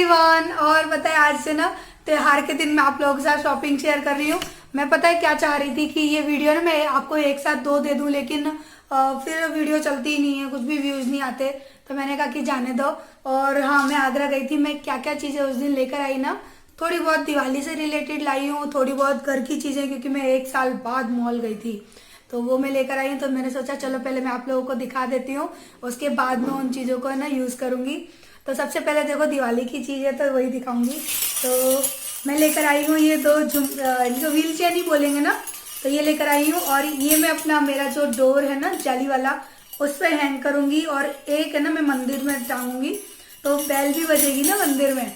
Everyone. और पता है आज से ना त्योहार के दिन मैं आप लोगों के साथ शॉपिंग शेयर कर रही हूँ। मैं पता है क्या चाह रही थी कि ये वीडियो ना मैं आपको एक साथ दो दे दूं, लेकिन फिर वीडियो चलती ही नहीं है, कुछ भी व्यूज नहीं आते। तो मैंने कहा कि जाने दो। और हाँ, मैं आगरा गई थी। मैं क्या क्या चीज़ें उस दिन लेकर आई ना, थोड़ी बहुत दिवाली से रिलेटेड लाई हूँ, थोड़ी बहुत घर की चीज़ें, क्योंकि मैं एक साल बाद मॉल गई थी तो वो मैं लेकर आई हूँ। तो मैंने सोचा चलो पहले मैं आप लोगों को दिखा देती हूँ, उसके बाद में उन चीज़ों को ना यूज़ करूँगी। तो सबसे पहले देखो दिवाली की चीज़ है तो वही दिखाऊंगी। तो मैं लेकर आई हूँ ये दो इनको व्हील चेयर नहीं बोलेंगे ना, तो ये लेकर आई हूँ। और ये मैं अपना मेरा जो डोर है ना जाली वाला, उस पर हैंग करूँगी। और एक है ना मैं मंदिर में टांगूंगी, तो बेल भी बजेगी ना मंदिर में।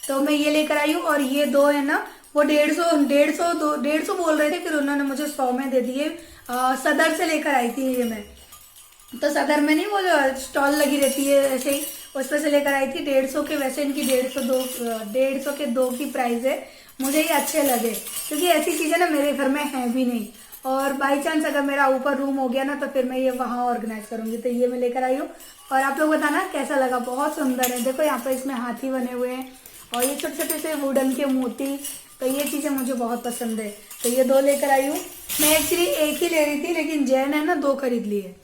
तो मैं ये लेकर आई हूँ। और ये दो है ना, वो 150 बोल रहे थे, फिर उन्होंने मुझे 100 में दे दिए। सदर से लेकर आई थी ये मैं। तो सदर में नहीं, वो जो स्टॉल लगी रहती है ऐसे ही, उस पर से लेकर आई थी 150 के। वैसे इनकी 150 के दो की प्राइस है। मुझे ये अच्छे लगे क्योंकि ऐसी चीज़ें ना मेरे घर में है भी नहीं। और बाई चांस अगर मेरा ऊपर रूम हो गया ना तो फिर मैं ये वहाँ ऑर्गेनाइज करूँगी। तो ये मैं लेकर आई हूँ। और आप लोग बताना कैसा लगा। बहुत सुंदर है, देखो यहाँ पर इसमें हाथी बने हुए हैं और ये छोटे छोटे से वुडन के मोती। तो ये चीज़ें मुझे बहुत पसंद है, तो ये दो लेकर आई हूँ। मैं एक्चुअली एक ही ले रही थी, लेकिन जैन है ना दो खरीद लिए।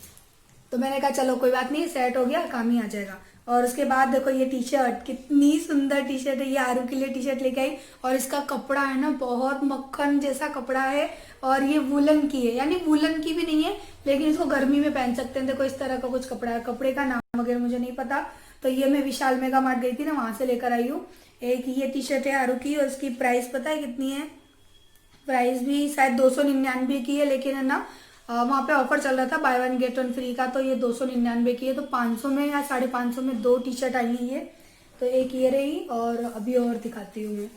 तो मैंने कहा चलो कोई बात नहीं, सेट हो गया, काम ही आ जाएगा। और उसके बाद देखो ये टी शर्ट, कितनी सुंदर टी शर्ट है। ये आरू के लिए टी शर्ट लेके आई। और इसका कपड़ा है ना बहुत मक्खन जैसा कपड़ा है। और ये वुलन की है, यानी वुलन की भी नहीं है, लेकिन इसको गर्मी में पहन सकते हैं। देखो इस तरह का कुछ कपड़ा है। कपड़े का नाम वगैरह मुझे नहीं पता। तो ये मैं विशाल मेगा मार्ट गई थी ना, वहां से लेकर आई हूँ। एक ये टी शर्ट है आरू की, और इसकी प्राइस पता है कितनी है? प्राइस भी शायद 299 की है, लेकिन है ना वहाँ पे ऑफर चल रहा था by one get one free का। तो ये 299 की है। तो 500 में या 550 में दो टी शर्ट आई है ये। तो एक ये रही, और अभी और दिखाती हूँ मैं।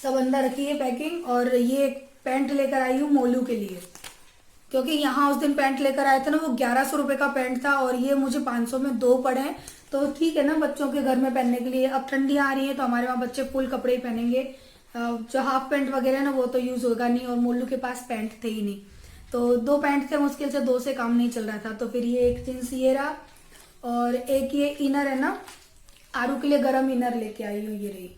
सब अंदर रखी है पैकिंग। और ये पैंट लेकर आई हूँ मोलू के लिए, क्योंकि यहाँ उस दिन पैंट लेकर आए थे ना, वो 1100 रुपये का पैंट था और ये मुझे 500 में दो पड़े हैं। तो ठीक है ना, बच्चों के घर में पहनने के लिए। अब ठंडियाँ आ रही है तो हमारे वहाँ बच्चे फुल कपड़े ही पहनेंगे। जो हाफ पैंट वगैरह ना वो तो यूज़ होगा नहीं, और मोलू के पास पैंट थे ही नहीं। तो दो पैंट थे, मुश्किल से दो से काम नहीं चल रहा था। तो फिर ये एक जींस ये रहा, और एक ये इनर है ना, आरू के लिए गरम इनर लेके आई हूँ, ये रही।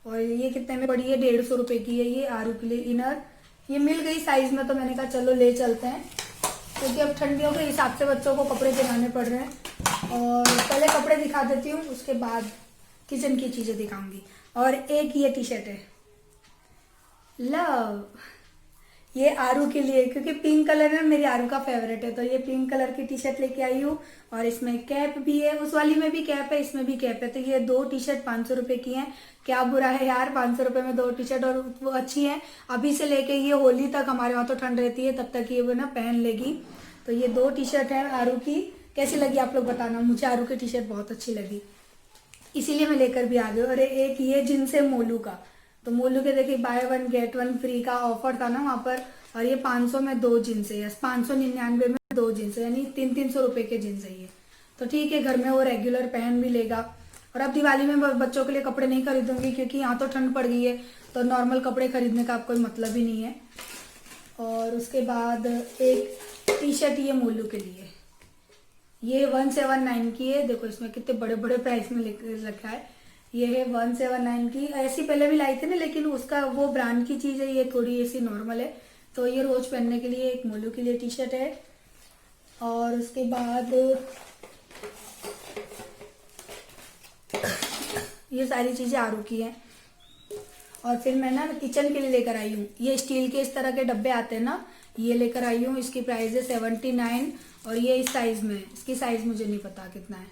और ये कितने में पड़ी है? 150 रुपये की है ये आरू के लिए इनर। ये मिल गई साइज में, तो मैंने कहा चलो ले चलते हैं, क्योंकि अब ठंडियों के हिसाब से बच्चों को कपड़े पहनाने पड़ रहे हैं। और पहले कपड़े दिखा देती हूँ, उसके बाद किचन की चीज़ें दिखाऊंगी। और एक ये टी शर्ट है लव, ये आरू के लिए, क्योंकि पिंक कलर है मेरी आरू का फेवरेट है। तो ये पिंक कलर की टी शर्ट लेके आई हूँ। और इसमें कैप भी है, उस वाली में भी कैप है, इसमें भी कैप है। तो ये दो टी शर्ट 500 रुपये की हैं। क्या बुरा है यार, 500 रुपये में दो टी शर्ट, और वो अच्छी है। अभी से लेके ये होली तक, हमारे वहाँ तो ठंड रहती है, तब तक ये वो ना पहन लेगी। तो ये दो टी शर्ट है आरू की। कैसी लगी आप लोग बताना। मुझे आरू की टी शर्ट बहुत अच्छी लगी, इसीलिए मैं लेकर भी आ गई। और एक ये जींस है मोलू का। तो मोलू के देखिए by one get one free का ऑफर था ना वहाँ पर। और ये 500 में दो जींस है, 599 में दो जींस है, यानी 300 रुपये के जींस है ये। तो ठीक है, घर में वो रेगुलर पहन भी लेगा। और अब दिवाली में बच्चों के लिए कपड़े नहीं खरीदूंगी, क्योंकि यहाँ तो ठंड पड़ गई है, तो नॉर्मल कपड़े खरीदने का कोई मतलब ही नहीं है। और उसके बाद एक टी शर्ट ये मोलू के लिए, ये 179 की है। देखो इसमें कितने बड़े बड़े प्राइस में लिखा है। ये है 179 की। ऐसी पहले भी लाई थी ना, लेकिन उसका वो ब्रांड की चीज़ है, ये थोड़ी ऐसी नॉर्मल है। तो ये रोज पहनने के लिए एक मोलू के लिए टी शर्ट है। और उसके बाद ये सारी चीज़ें आरू की हैं। और फिर मैं ना किचन के लिए लेकर आई हूँ, ये स्टील के इस तरह के डब्बे आते हैं ना, ये लेकर आई हूँ। इसकी प्राइस है 79। और ये इस साइज में है, इसकी साइज मुझे नहीं पता कितना है,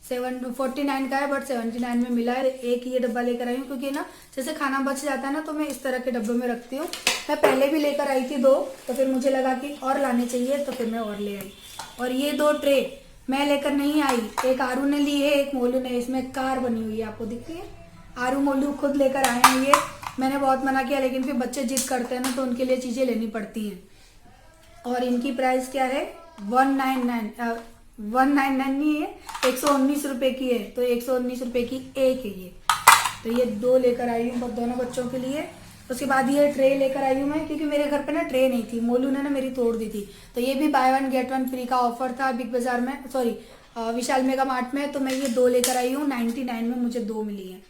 49 का है, बट 79 में मिला है। एक ये डब्बा लेकर आई हूँ, क्योंकि ना जैसे खाना बच जाता है ना, तो मैं इस तरह के डब्बों में रखती हूँ। मैं पहले भी लेकर आई थी दो, तो फिर मुझे लगा कि और लाने चाहिए, तो फिर मैं और ले आई। और ये दो ट्रे मैं लेकर नहीं आई, एक आरू ने ली है, एक मोलू ने। इसमें कार बनी हुई है, आपको दिखती है। आरू मोलू खुद लेकर आए हैं ये। मैंने बहुत मना किया, लेकिन फिर बच्चे जिद करते हैं ना, तो उनके लिए चीज़ें लेनी पड़ती हैं। और इनकी प्राइस क्या है? 199 नहीं है, 119 रुपये की है। तो 119 रुपये की एक है ये। तो ये दो लेकर आई हूँ दोनों बच्चों के लिए। उसके बाद ये ट्रे लेकर आई हूँ मैं, क्योंकि मेरे घर पे ना ट्रे नहीं थी, मोलू ने ना मेरी तोड़ दी थी। तो ये भी by one get one free का ऑफर था बिग बाजार में, सॉरी विशाल मेगा मार्ट में, तो मैं ये 2 लेकर आई हूँ 99 में, मुझे 2 मिली है।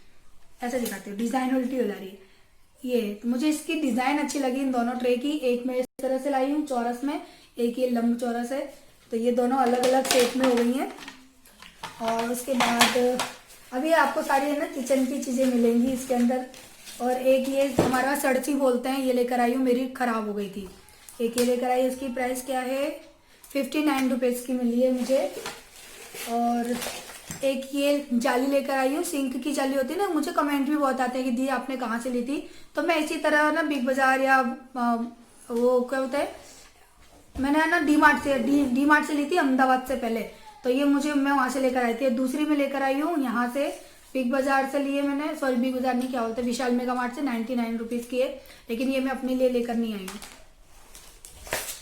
ऐसे दिखाती हूँ, डिजाइन उल्टी हो जा रही है। ये तो मुझे इसकी डिजाइन अच्छी लगी इन दोनों ट्रे की। एक मैं इस तरह से लाई हूँ चौरस में, एक ये लंब चौरस है, तो ये दोनों अलग अलग शेप में हो गई हैं। और उसके बाद अभी आपको सारी है ना किचन की चीजें मिलेंगी इसके अंदर। और एक ये हमारा सड़ची बोलते हैं, ये लेकर आई हूँ, मेरी खराब हो गई थी। एक ये लेकर आई, इसकी प्राइस क्या है 59 रुपीज़ की मिली है मुझे। और एक ये जाली लेकर आई हूँ, सिंक की जाली होती है ना, मुझे कमेंट भी बहुत आते हैं कि दी आपने कहाँ से ली थी। तो मैं इसी तरह ना बिग बाजार या वो क्या होता है, मैंने ना डी मार्ट से ली थी अहमदाबाद से पहले। तो ये मैं वहां से लेकर आई थी। दूसरी में लेकर आई हूँ यहाँ से बिग बाजार से लिए मैंने, सॉरी बिग बाजार नहीं, क्या बोलते हैं, विशाल मेगा मार्ट से 99 रुपीज़ की है, लेकिन ये मैं अपने लिए लेकर नहीं आई हूँ।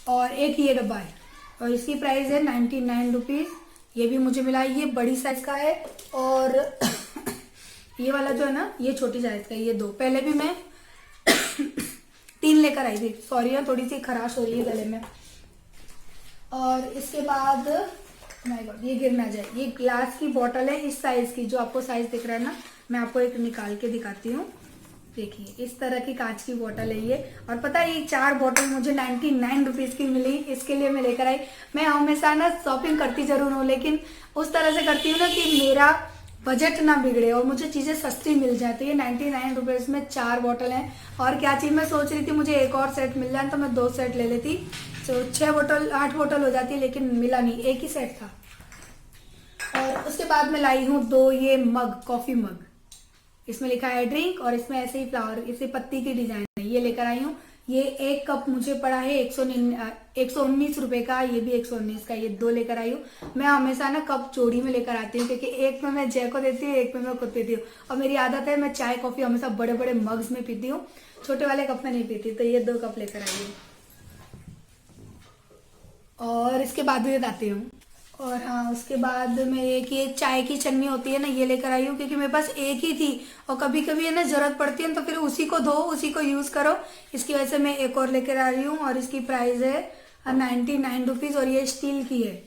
और एक ये डब्बा है और इसकी प्राइस है 99 रुपीज़। ये भी मुझे मिला है, ये बड़ी साइज का है। और ये वाला जो है ना, ये छोटी साइज का है, ये 2। पहले भी मैं 3 लेकर आई थी, सॉरी है थोड़ी सी खराश हो रही है गले में। और इसके बाद माय गॉड, ये गिर ना जाए, ये ग्लास की बोतल है इस साइज की, जो आपको साइज दिख रहा है ना, मैं आपको एक निकाल के दिखाती हूँ। देखिए इस तरह की कांच की बोतल है ये। और पता है ये 4 बोतल मुझे 99 रुपीज़ की मिली, इसके लिए मैं लेकर आई। मैं हमेशा ना शॉपिंग करती जरूर हूँ, लेकिन उस तरह से करती हूँ ना कि मेरा बजट ना बिगड़े और मुझे चीज़ें सस्ती मिल जाए। तो ये 99 रुपीज़ में 4 बोतल हैं। और क्या चीज़ मैं सोच रही थी मुझे एक और सेट मिल जाए, तो मैं 2 सेट ले लेती, तो 6 बोतल 8 बोतल हो जाती, लेकिन मिला नहीं, एक ही सेट था। और उसके बाद मैं लाई हूँ 2 ये मग, कॉफ़ी मग, इसमें लिखा है ड्रिंक और इसमें ऐसे ही फ्लावर, इसे पत्ती की डिजाइन है, ये लेकर आई हूँ। ये एक कप मुझे पड़ा है 119 रुपए का, ये भी 119 का, ये 2 लेकर आई हूँ। मैं हमेशा ना कप जोड़ी में लेकर आती हूँ, क्योंकि एक में मैं जय को देती हूँ, एक में मैं खुद पीती हूँ। और मेरी आदत है मैं चाय कॉफी हमेशा बड़े बड़े मग्स में पीती हूँ, छोटे वाले कप में नहीं पीती। तो ये 2 कप लेकर आई हूँ। और इसके बाद भी बताती हूँ। और हाँ, उसके बाद मैं एक ये चाय की छन्नी होती है ना, ये लेकर आई हूँ, क्योंकि मेरे पास एक ही थी और कभी कभी है ना जरूरत पड़ती है, तो फिर उसी को धो उसी को यूज करो, इसकी वजह से मैं एक और लेकर आ रही हूँ। और इसकी प्राइस है 99 रुपीज़ और ये स्टील की है।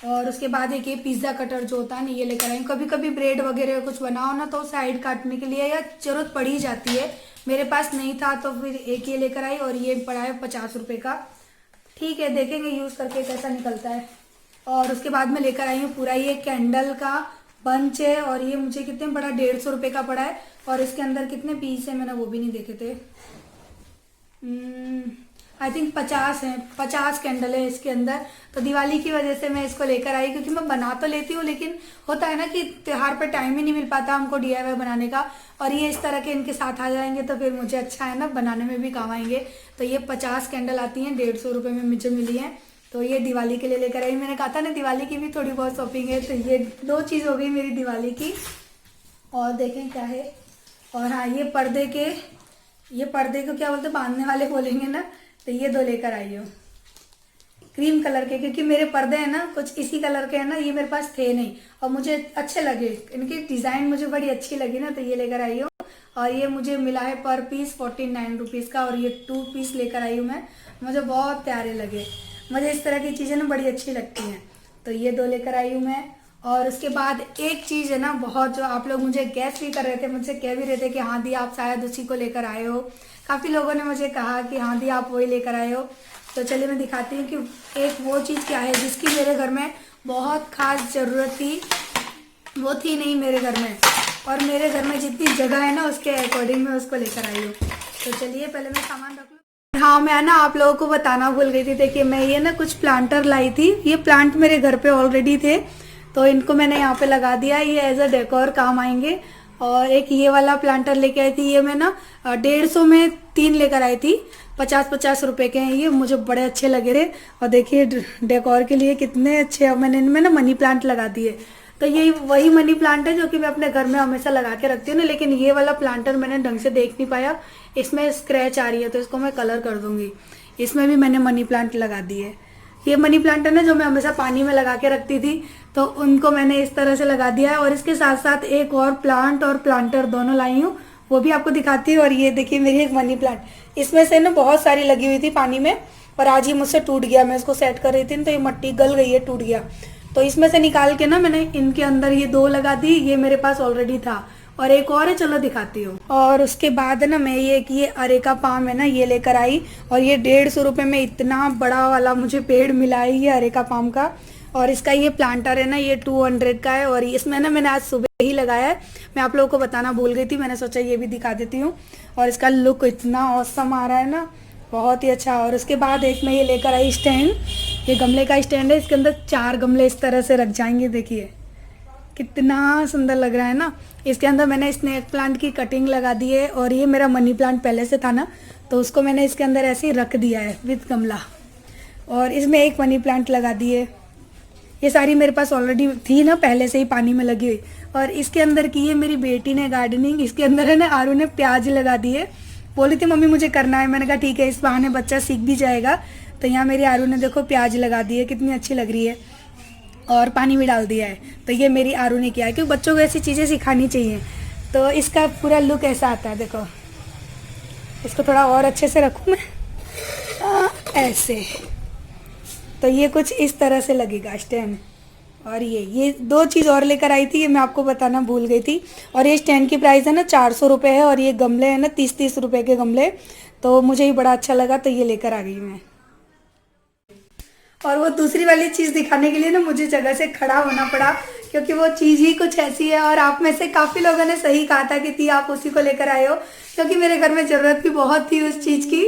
और उसके बाद एक ये पिज्ज़ा कटर जो होता है ना, ये लेकर आई हूँ। कभी कभी ब्रेड वगैरह कुछ बनाओ ना, तो साइड काटने के लिए या जरूरत पड़ ही जाती है, मेरे पास नहीं था तो फिर एक ये लेकर आई। और ये पड़ा है 50 रुपये का, ठीक है, देखेंगे यूज करके कैसा निकलता है। और उसके बाद मैं लेकर आई हूँ पूरा ये कैंडल का बंच है, और ये मुझे कितने बड़ा 150 रुपये का पड़ा है। और इसके अंदर कितने पीस है मैंने वो भी नहीं देखे थे, आई थिंक 50 है, 50 कैंडल है इसके अंदर। तो दिवाली की वजह से मैं इसको लेकर आई, क्योंकि मैं बना तो लेती हूँ, लेकिन होता है ना कि त्योहार पर टाइम ही नहीं मिल पाता हमको DIY बनाने का। और ये इस तरह के इनके साथ आ जाएंगे तो फिर मुझे अच्छा है ना, बनाने में भी काम आएंगे। तो ये 50 कैंडल आती हैं, 150 रुपये में मुझे मिली है। तो ये दिवाली के लिए लेकर आई। मैंने कहा था ना दिवाली की भी थोड़ी बहुत शॉपिंग है, तो ये 2 चीज़ हो गई मेरी दिवाली की। और देखें क्या है। और हाँ, ये पर्दे को क्या बोलते हैं, बांधने वाले बोलेंगे ना, तो ये 2 लेकर आई हूँ क्रीम कलर के, क्योंकि मेरे पर्दे हैं ना कुछ इसी कलर के हैं ना, ये मेरे पास थे नहीं और मुझे अच्छे लगे, इनकी डिज़ाइन मुझे बड़ी अच्छी लगी ना, तो ये लेकर आई हूँ। और ये मुझे मिला है पर पीस 49 रुपीज़ का, और ये 2 पीस लेकर आई हूँ मैं, मुझे बहुत प्यारे लगे। मुझे इस तरह की चीज़ें ना बड़ी अच्छी लगती हैं, तो ये 2 लेकर आई हूँ मैं। और उसके बाद एक चीज़ है ना बहुत, जो आप लोग मुझे गैस भी कर रहे थे, मुझसे कह भी रहे थे कि हाँ दी आप शायद उसी को लेकर आए हो। काफ़ी लोगों ने मुझे कहा कि हाँ दी आप वही लेकर आए हो। तो चलिए मैं दिखाती हूँ कि एक वो चीज़ क्या है जिसकी मेरे घर में बहुत खास ज़रूरत थी, वो थी नहीं मेरे घर में, और मेरे घर में जितनी जगह है ना उसके अकॉर्डिंग मैं उसको लेकर आई हूँ। तो चलिए पहले मैं सामान रख लूँ। हाँ, मैं ना आप लोगों को बताना भूल गई थी। देखिए मैं ये ना कुछ प्लांटर लाई थी, ये प्लांट मेरे घर पे ऑलरेडी थे, तो इनको मैंने यहाँ पे लगा दिया, ये एज अ डेकोर काम आएंगे। और एक ये वाला प्लांटर लेके आई थी, ये मैं ना 150 में 3 लेकर आई थी, 50-50 रुपए के हैं ये, मुझे बड़े अच्छे लगे थे। और देखिए डेकोर के लिए कितने अच्छे, और मैंने इनमें ना मनी प्लांट लगा दिए। तो ये वही मनी प्लांट है जो कि मैं अपने घर में हमेशा लगा के रखती हूँ ना, लेकिन ये वाला प्लांटर मैंने ढंग से देख नहीं पाया, इसमें स्क्रैच आ रही है, तो इसको मैं कलर कर दूंगी। इसमें भी मैंने मनी प्लांट लगा दी है। ये मनी प्लांट है ना जो मैं हमेशा पानी में लगा के रखती थी, तो उनको मैंने इस तरह से लगा दिया है। और इसके साथ साथ एक और प्लांट और प्लांटर दोनों लाई हूँ, वो भी आपको दिखाती हूँ। और ये देखिए मेरी एक मनी प्लांट, इसमें से ना बहुत सारी लगी हुई थी पानी में, और आज ही मुझसे टूट गया। मैं इसको सेट कर रही थी तो ये मट्टी गल गई है, टूट गया। तो इसमें से निकाल के ना मैंने इनके अंदर ये 2 लगा दी, ये मेरे पास ऑलरेडी था और एक और है, चलो दिखाती हूँ। और उसके बाद ना मैं ये अरेका पाम है ना ये लेकर आई और ये 150 रुपये में इतना बड़ा वाला मुझे पेड़ मिला है ये अरेका पाम का। और इसका ये प्लांटर है ना ये 200 का है और इसमें ना मैंने आज सुबह ही लगाया है, मैं आप लोगों को बताना भूल गई थी, मैंने सोचा ये भी दिखा देती हूँ। और इसका लुक इतना औसम आ रहा है ना, बहुत ही अच्छा। और उसके बाद एक मैं ये लेकर आई स्टैंड, ये गमले का स्टैंड है, इसके अंदर 4 गमले इस तरह से रख जाएंगे, देखिए कितना सुंदर लग रहा है ना। इसके अंदर मैंने स्नेक प्लांट की कटिंग लगा दी है और ये मेरा मनी प्लांट पहले से था ना तो उसको मैंने इसके अंदर ऐसे ही रख दिया है विद गमला। और इसमें एक मनी प्लांट लगा दिए, ये सारी मेरे पास ऑलरेडी थी ना पहले से ही पानी में लगी हुई। और इसके अंदर की है मेरी बेटी ने गार्डनिंग, इसके अंदर है ना आरू ने प्याज लगा दिए, बोली थी मम्मी मुझे करना है, मैंने कहा ठीक है इस बहाने बच्चा सीख भी जाएगा। तो यहाँ मेरी आरू ने देखो प्याज लगा दी है, कितनी अच्छी लग रही है और पानी भी डाल दिया है। तो ये मेरी आरू ने किया है क्योंकि बच्चों को ऐसी चीज़ें सिखानी चाहिए। तो इसका पूरा लुक ऐसा आता है, देखो इसको थोड़ा और अच्छे से रखूँ मैं ऐसे, तो ये कुछ इस तरह से लगेगा स्टैंड। और ये 2 चीज़ और लेकर आई थी, ये मैं आपको बताना भूल गई थी। और ये स्टैंड की प्राइस है ना 400 रुपये है और ये गमले हैं ना 30-30 रुपये के गमले, तो मुझे ये बड़ा अच्छा लगा तो ये लेकर आ गई मैं। और वो दूसरी वाली चीज़ दिखाने के लिए ना मुझे जगह से खड़ा होना पड़ा क्योंकि वो चीज़ ही कुछ ऐसी है। और आप में से काफ़ी लोगों ने सही कहा था कि ती आप उसी को लेकर आए हो, क्योंकि मेरे घर में ज़रूरत भी बहुत थी उस चीज़ की,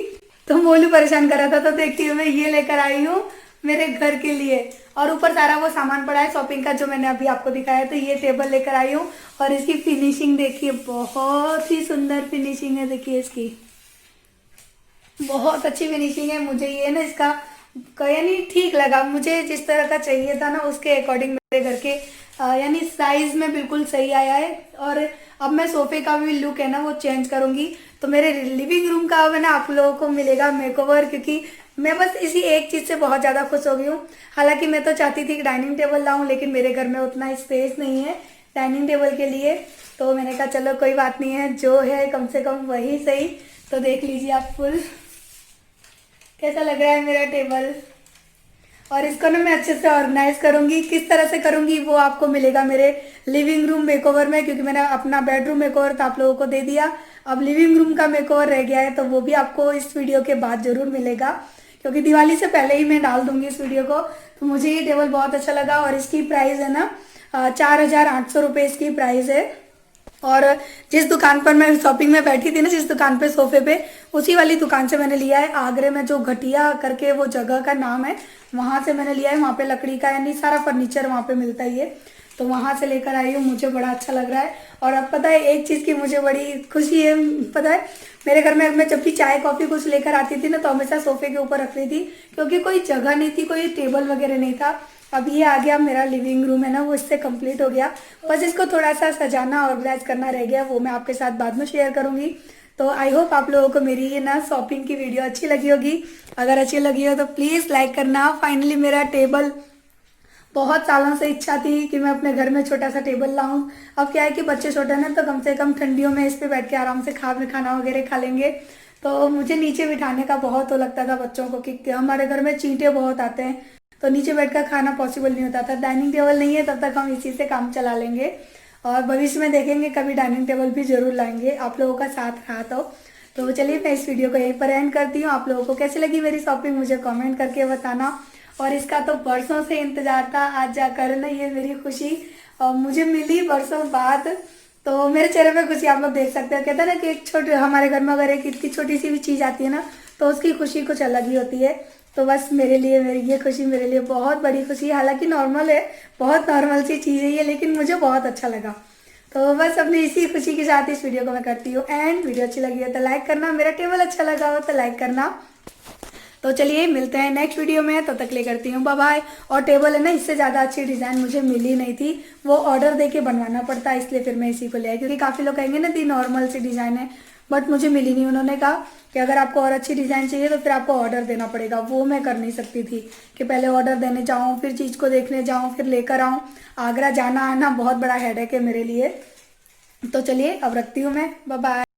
तो मोलू परेशान कर रहा था। तो देखती हूँ मैं ये लेकर आई हूँ मेरे घर के लिए। और ऊपर सारा वो सामान पड़ा है शॉपिंग का जो मैंने अभी आपको दिखाया। तो ये टेबल लेकर आई हूँ और इसकी फिनिशिंग देखिए, बहुत ही सुंदर फिनिशिंग है, देखिए इसकी बहुत अच्छी फिनिशिंग है। मुझे ये ना इसका यानी ठीक लगा, मुझे जिस तरह का चाहिए था ना उसके अकॉर्डिंग मेरे घर के यानी साइज में बिल्कुल सही आया है। और अब मैं सोफे का भी लुक है ना वो चेंज करूंगी, तो मेरे लिविंग रूम का अब ना आप लोगों को मिलेगा मेकओवर, क्योंकि मैं बस इसी एक चीज़ से बहुत ज़्यादा खुश हो गई हूँ। हालांकि मैं तो चाहती थी कि डाइनिंग टेबल लाऊं, लेकिन मेरे घर में उतना स्पेस नहीं है डाइनिंग टेबल के लिए, तो मैंने कहा चलो कोई बात नहीं है, जो है कम से कम वही सही। तो देख लीजिए आप फुल कैसा लग रहा है मेरा टेबल। और इसको ना मैं अच्छे से ऑर्गेनाइज करूंगी, किस तरह से करूंगी वो आपको मिलेगा मेरे लिविंग रूम मेकओवर में, क्योंकि मैंने अपना बेडरूम मेकओवर तो आप लोगों को दे दिया, अब लिविंग रूम का मेकओवर रह गया है, तो वो भी आपको इस वीडियो के बाद जरूर मिलेगा, क्योंकि दिवाली से पहले ही मैं डाल दूंगी इस वीडियो को। तो मुझे ये टेबल बहुत अच्छा लगा और इसकी प्राइस है ना 4800 रुपये इसकी प्राइस है। और जिस दुकान पर मैं शॉपिंग में बैठी थी ना, जिस दुकान पे सोफे पे, उसी वाली दुकान से मैंने लिया है। आगरे में जो घटिया करके वो जगह का नाम है, वहां से मैंने लिया है। वहां पे लकड़ी का यानी सारा फर्नीचर वहां पे मिलता ही है, तो वहां से लेकर आई हूँ। मुझे बड़ा अच्छा लग रहा है। और अब पता है एक चीज़ की मुझे बड़ी खुशी है, पता है मेरे घर में मैं जब भी चाय कॉफ़ी कुछ लेकर आती थी ना तो हमेशा सोफे के ऊपर रख रही थी, क्योंकि कोई जगह नहीं थी, कोई टेबल वगैरह नहीं था। अब ये आ गया मेरा लिविंग रूम है ना, वो इससे कंप्लीट हो गया, बस इसको थोड़ा सा सजाना ऑर्गेनाइज करना रह गया, वो मैं आपके साथ बाद में शेयर करूंगी। तो आई होप आप लोगों को मेरी ये ना शॉपिंग की वीडियो अच्छी लगी होगी। अगर अच्छी लगी हो तो प्लीज़ लाइक करना। फाइनली मेरा टेबल, बहुत सालों से इच्छा थी कि मैं अपने घर में छोटा सा टेबल लाऊं। अब क्या है कि बच्चे छोटे ना, तो कम से कम ठंडियों में इस पे बैठ के आराम से खाना वगैरह खा लेंगे। तो मुझे नीचे बिठाने का बहुत वो लगता था बच्चों को, कि हमारे घर में चींटे बहुत आते हैं, तो नीचे बैठकर खाना पॉसिबल नहीं होता था। डाइनिंग टेबल नहीं है तब तक हम इसी से काम चला लेंगे, और भविष्य में देखेंगे कभी डाइनिंग टेबल भी जरूर लाएंगे, आप लोगों का साथ रहा तो चलिए मैं इस वीडियो को यहीं पर एंड करती हूँ। आप लोगों को कैसी लगी मेरी शॉपिंग मुझे कमेंट करके बताना। और इसका तो बरसों से इंतजार था, आज जाकर ना ये मेरी खुशी मुझे मिली बरसों बाद, तो मेरे चेहरे पे खुशी आप लोग देख सकते हैं। कहते हैं ना कि एक छोटे हमारे घर में अगर एक इतनी छोटी सी भी चीज़ आती है ना तो उसकी खुशी कुछ अलग ही होती है। तो बस मेरे लिए मेरी ये खुशी मेरे लिए बहुत बड़ी खुशी है। हालांकि नॉर्मल है, बहुत नॉर्मल सी चीज़ है ये, लेकिन मुझे बहुत अच्छा लगा। तो बस अपनी इसी खुशी के साथ इस वीडियो को मैं करती हूँ एंड। वीडियो अच्छी लगी हो तो लाइक करना, मेरा टेबल अच्छा लगा हो तो लाइक करना। तो चलिए मिलते हैं नेक्स्ट वीडियो में, तब तक ले करती हूँ बाय बाय। और टेबल है ना, इससे ज़्यादा अच्छी डिज़ाइन मुझे मिली नहीं थी, वो ऑर्डर देके बनवाना पड़ता है, इसलिए फिर मैं इसी को ले आई, क्योंकि काफ़ी लोग कहेंगे ना दी नॉर्मल सी डिज़ाइन है, बट मुझे मिली नहीं। उन्होंने कहा कि अगर आपको और अच्छी डिज़ाइन चाहिए तो फिर आपको ऑर्डर देना पड़ेगा, वो मैं कर नहीं सकती थी कि पहले ऑर्डर देने जाऊँ, फिर चीज़ को देखने जाऊँ, फिर लेकर आऊँ। आगरा जाना आना बहुत बड़ा हेडेक है मेरे लिए। तो चलिए अब रखती हूँ मैं, बाय बाय।